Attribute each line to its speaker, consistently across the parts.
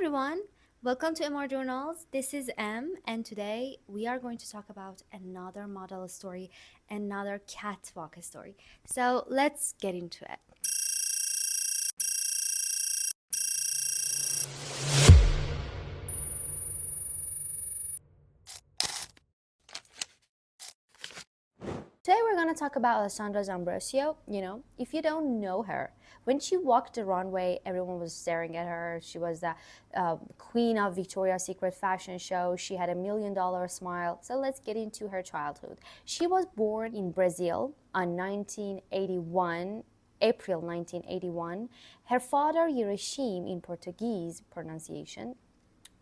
Speaker 1: everyone, welcome to MR Journals. This is M, and today we are going to talk about another model story, another catwalk story. So let's get into it. Today we're going to talk about Alessandra Ambrosio. If you don't know her, when she walked the runway, everyone was staring at her. She was the queen of Victoria's Secret fashion show. She had $1 million smile. So let's get into her childhood. She was born in Brazil on 1981. April 1981. Her father, Hiroshima in Portuguese pronunciation,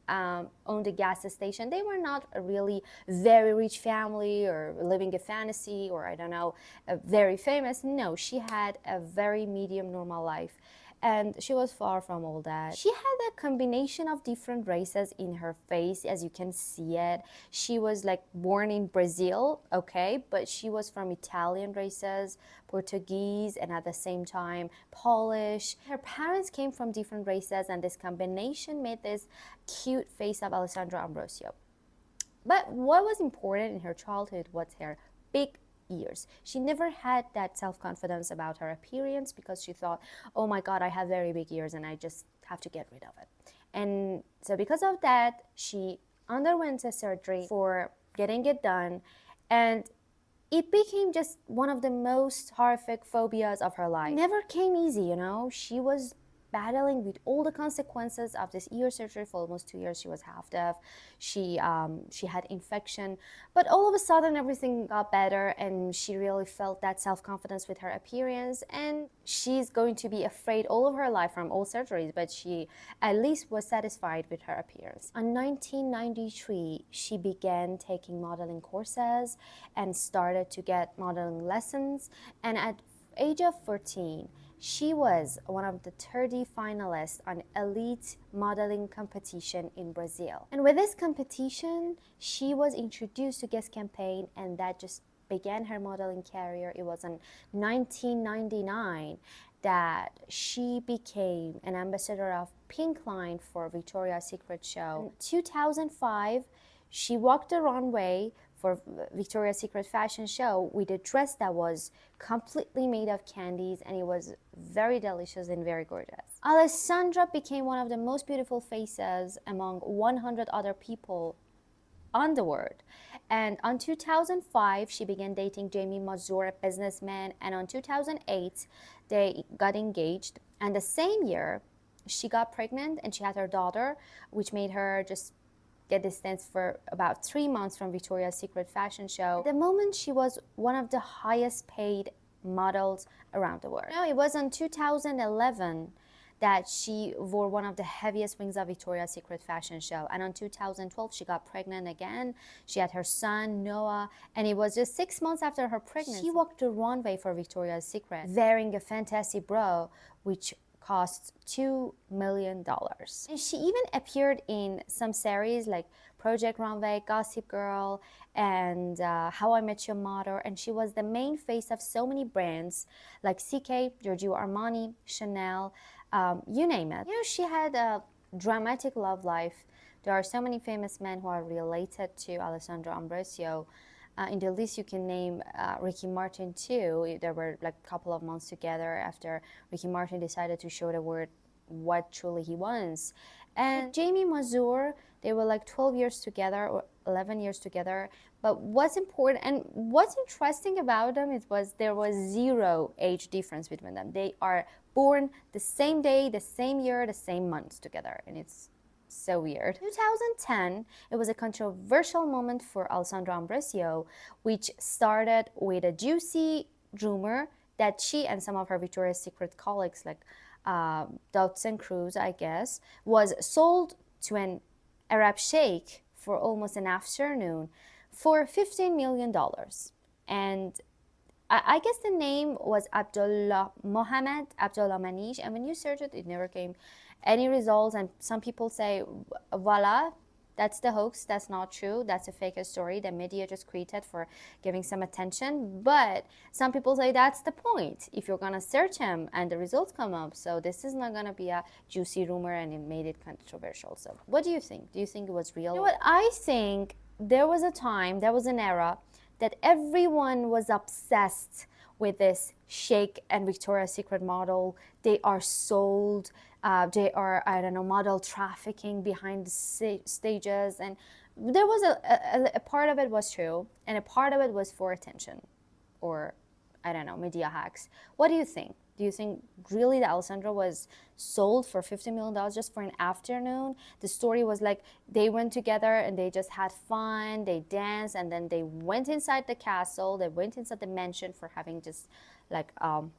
Speaker 1: owned a gas station. They were not a really very rich family or living a fantasy or I don't know, very famous. No, she had a very medium normal life. And she was far from all that. She had a combination of different races in her face, as you can see it. She was like born in Brazil, okay, but she was from Italian races, Portuguese, and at the same time Polish. Her parents came from different races, and this combination made this cute face of Alessandra Ambrosio. But what was important in her childhood was her big ears. She never had that self-confidence about her appearance because she thought, oh my God, I have very big ears and I just have to get rid of it. And so because of that, she underwent a surgery for getting it done, and it became just one of the most horrific phobias of her life. It never came easy, She was battling with all the consequences of this ear surgery for almost 2 years. She was half deaf. She had infection, but all of a sudden everything got better, and she really felt that self-confidence with her appearance. And she's going to be afraid all of her life from all surgeries, but she at least was satisfied with her appearance. In 1993, she began taking modeling courses and started to get modeling lessons. And at age of 14, she was one of the 30 finalists on elite modeling competition in Brazil. And with this competition, she was introduced to Guess campaign, and that just began her modeling career. It was in 1999 that she became an ambassador of Pink Line for Victoria's Secret show. In 2005, she walked the runway for Victoria's Secret fashion show with a dress that was completely made of candies, and it was very delicious and very gorgeous. Alessandra became one of the most beautiful faces among 100 other people on the world. And on 2005, she began dating Jamie Mazur, a businessman, and on 2008, they got engaged. And the same year, she got pregnant and she had her daughter, which made her just get distanced for about 3 months from Victoria's Secret fashion show. At the moment, she was one of the highest paid models around the world. It was in 2011 that she wore one of the heaviest wings of Victoria's Secret fashion show. And in 2012, she got pregnant again. She had her son, Noah, and it was just 6 months after her pregnancy. She walked the runway for Victoria's Secret wearing a fantasy bra, which cost $2 million. And she even appeared in some series like Project Runway, Gossip Girl, and How I Met Your Mother. And she was the main face of so many brands like CK, Giorgio Armani, Chanel, you name it. She had a dramatic love life. There are so many famous men who are related to Alessandra Ambrosio. In the list, you can name Ricky Martin too. There were like a couple of months together after Ricky Martin decided to show the world what truly he wants. And Jamie Mazur, they were like 12 years together or 11 years together. But what's important and what's interesting about them was there was 0 age difference between them. They are born the same day, the same year, the same month together, and it's so weird. 2010, it was a controversial moment for Alessandra Ambrosio, which started with a juicy rumor that she and some of her Victoria's Secret colleagues, like Dodson Cruz, I guess, was sold to an Arab Sheikh for almost an afternoon for $15 million. And I guess the name was Mohammed Abdullah Manish, and when you search it, it never came any results. And some people say, voila, That's the hoax. That's not true. That's a fake story that media just created for giving some attention. But some people say that's the point. If you're gonna search him and the results come up, so this is not gonna be a juicy rumor, and it made it controversial. So what do you think? Do you think it was real? You know what? I think there was a time, there was an era that everyone was obsessed with this Sheikh and Victoria's Secret model. They are sold. They are, I don't know, model trafficking behind the stages. And there was a part of it was true, and a part of it was for attention, or I don't know, media hacks. What do you think? Do you think really that Alessandra was sold for $50 million just for an afternoon? The story was like they went together and they just had fun, they danced, and then they went inside the castle, they went inside the mansion for having just like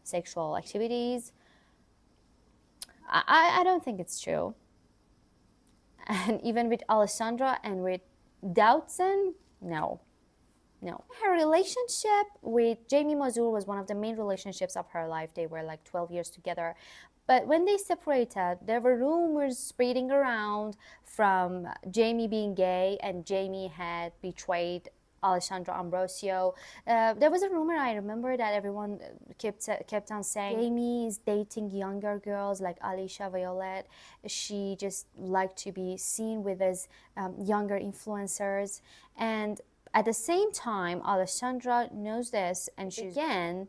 Speaker 1: sexual activities. I don't think it's true. And even with Alessandra and with Dowdson, no. No. Her relationship with Jamie Mazur was one of the main relationships of her life. They were like 12 years together. But when they separated, there were rumors spreading around from Jamie being gay, and Jamie had betrayed Alessandra Ambrosio. There was a rumor, I remember, that everyone kept on saying Jamie is dating younger girls like Alicia Violet. She just liked to be seen with as younger influencers. And at the same time, Alessandra knows this, and she began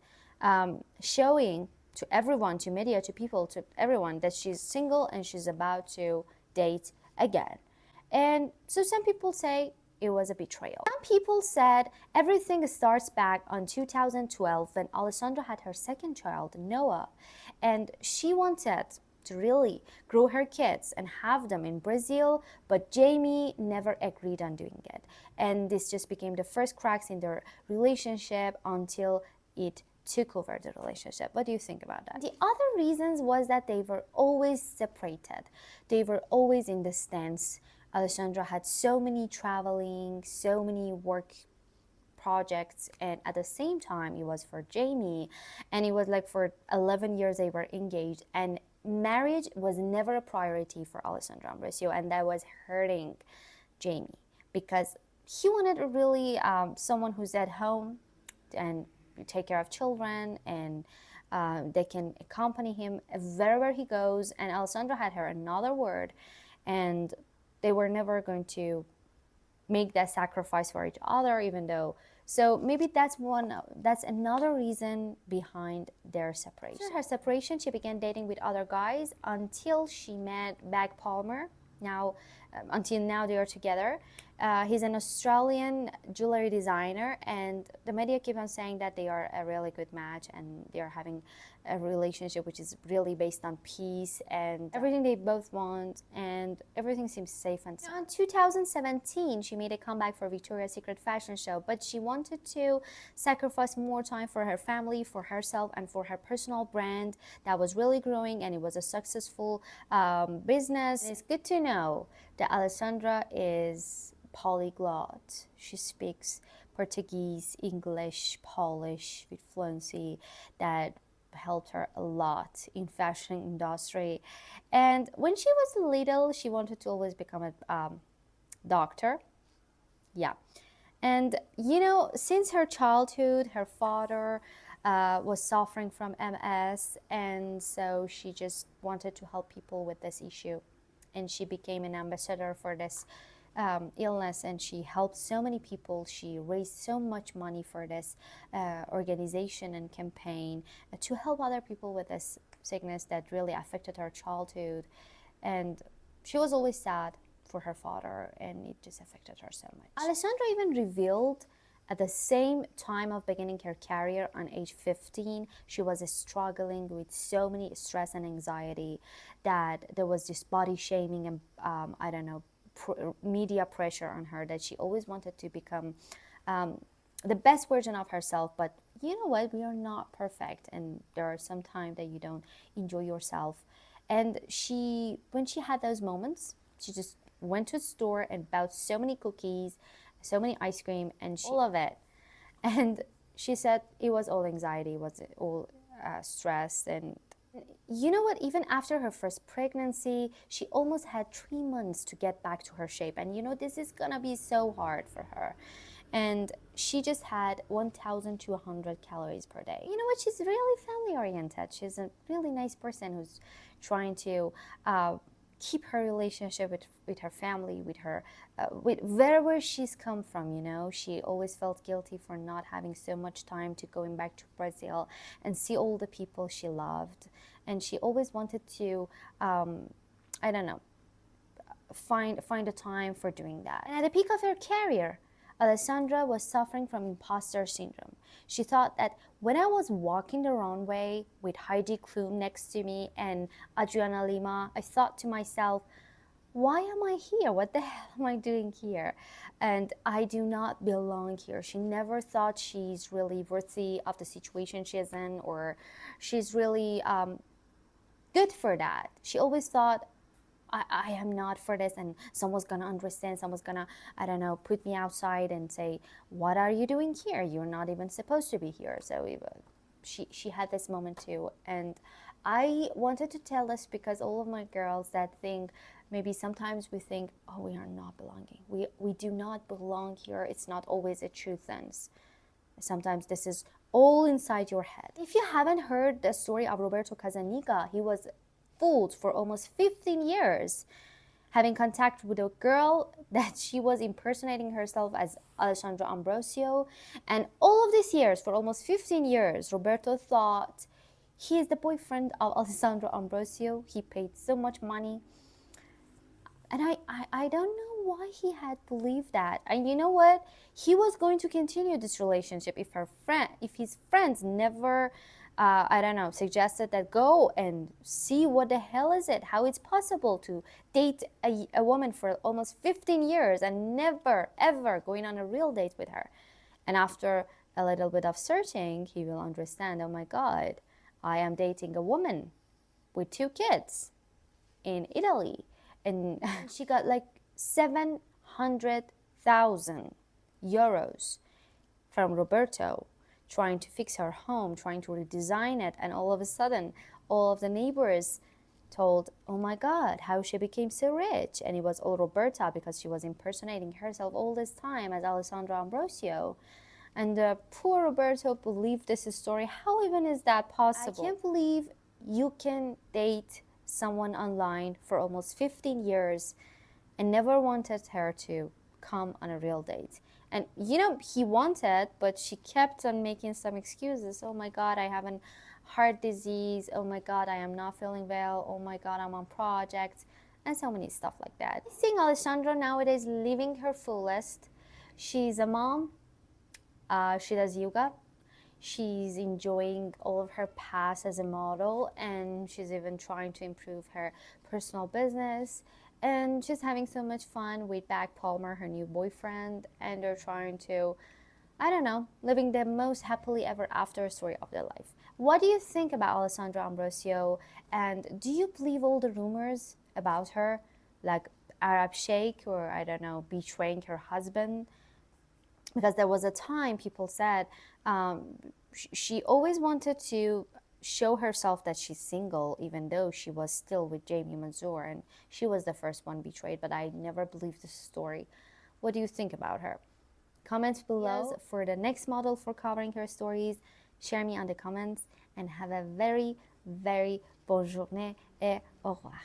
Speaker 1: showing to everyone, to media, to people, to everyone, that she's single and she's about to date again. And so some people say it was a betrayal. Some people said everything starts back on 2012 when Alessandra had her second child, Noah, and she wanted to really grow her kids and have them in Brazil, but Jamie never agreed on doing it. And this just became the first cracks in their relationship until it took over the relationship. What do you think about that? The other reasons was that they were always separated. They were always in the stands. Alessandra had so many traveling, so many work projects, and at the same time it was for Jamie, and it was like for 11 years they were engaged, and marriage was never a priority for Alessandra Ambrosio, and that was hurting Jamie because he wanted really someone who's at home and take care of children, and they can accompany him wherever he goes. And Alessandra had her another word, and they were never going to make that sacrifice for each other, even though. So maybe that's another reason behind their separation. After her separation, she began dating with other guys until she met Bag Palmer. Until now they are together. He's an Australian jewelry designer, and the media keep on saying that they are a really good match and they are having a relationship which is really based on peace and everything they both want, and everything seems safe and sound. In 2017, she made a comeback for Victoria's Secret fashion show, but she wanted to sacrifice more time for her family, for herself, and for her personal brand that was really growing, and it was a successful business. And it's good to know that Alessandra is polyglot. She speaks Portuguese, English, Polish with fluency. That helped her a lot in fashion industry. And when she was little, she wanted to always become a doctor. Yeah. And you know, since her childhood, her father was suffering from MS, and so she just wanted to help people with this issue, and she became an ambassador for this illness, and she helped so many people. She raised so much money for this organization and campaign to help other people with this sickness that really affected her childhood. And she was always sad for her father, and it just affected her so much. Alessandra even revealed at the same time of beginning her career on age 15, she was struggling with so many stress and anxiety, that there was this body shaming and I don't know, media pressure on her, that she always wanted to become the best version of herself. But you know what, we are not perfect, and there are some times that you don't enjoy yourself. And when she had those moments, she just went to the store and bought so many cookies, so many ice cream, and all of it. And she said it was all anxiety, it was all stress, and You know what? Even after her first pregnancy, she almost had 3 months to get back to her shape. And you know, this is gonna be so hard for her. And she just had 1,200 calories per day. You know what? She's really family oriented. She's a really nice person who's trying to keep her relationship with her family, with her, with wherever she's come from. You know, she always felt guilty for not having so much time to going back to Brazil and see all the people she loved, and she always wanted to, I don't know, find a time for doing that. And at the peak of her career, Alessandra was suffering from imposter syndrome. She thought that when I was walking the runway with Heidi Klum next to me and Adriana Lima, I thought to myself, why am I here? What the hell am I doing here? And I do not belong here. She never thought she's really worthy of the situation she's in, or she's really good for that. She always thought, I am not for this, and someone's gonna understand, someone's gonna, I don't know, put me outside and say, what are you doing here? You're not even supposed to be here. So she had this moment too. And I wanted to tell this because all of my girls that think, maybe sometimes we think, oh, we are not belonging. We do not belong here. It's not always a true sense. Sometimes this is all inside your head. If you haven't heard the story of Roberto Casaniga, he was fooled for almost 15 years, having contact with a girl that she was impersonating herself as Alessandra Ambrosio. And all of these years, for almost 15 years, Roberto thought he is the boyfriend of Alessandra Ambrosio. He paid so much money. And I don't know why he had believed that. And you know what? He was going to continue this relationship if his friends never, I don't know, suggested that go and see what the hell is it, how it's possible to date a woman for almost 15 years and never, ever going on a real date with her. And after a little bit of searching, he will understand, oh my God, I am dating a woman with 2 kids in Italy. And she got like 700,000 euros from Roberto, trying to fix her home, trying to redesign it. And all of a sudden, all of the neighbors told, oh my God, how she became so rich. And it was all Roberta, because she was impersonating herself all this time as Alessandra Ambrosio. And poor Roberto believed this story. How even is that possible? I can't believe you can date someone online for almost 15 years and never wanted her to come on a real date. And you know, he wanted, but she kept on making some excuses. Oh my God, I have a heart disease. Oh my God, I am not feeling well. Oh my God, I'm on projects, and so many stuff like that. I think Alessandra nowadays living her fullest. She's a mom. She does yoga. She's enjoying all of her past as a model, and she's even trying to improve her personal business. And she's having so much fun with Bag Palmer, her new boyfriend, and they're trying to, I don't know, living the most happily ever after story of their life. What do you think about Alessandra Ambrosio? And do you believe all the rumors about her, like Arab Sheikh, or I don't know, betraying her husband? Because there was a time people said she always wanted to show herself that she's single, even though she was still with Jamie Mazur, and she was the first one betrayed. But I never believed this story. What do you think about her? Comment below for the next model for covering her stories. Share me on the comments, and have a very, very bonne journée et au revoir.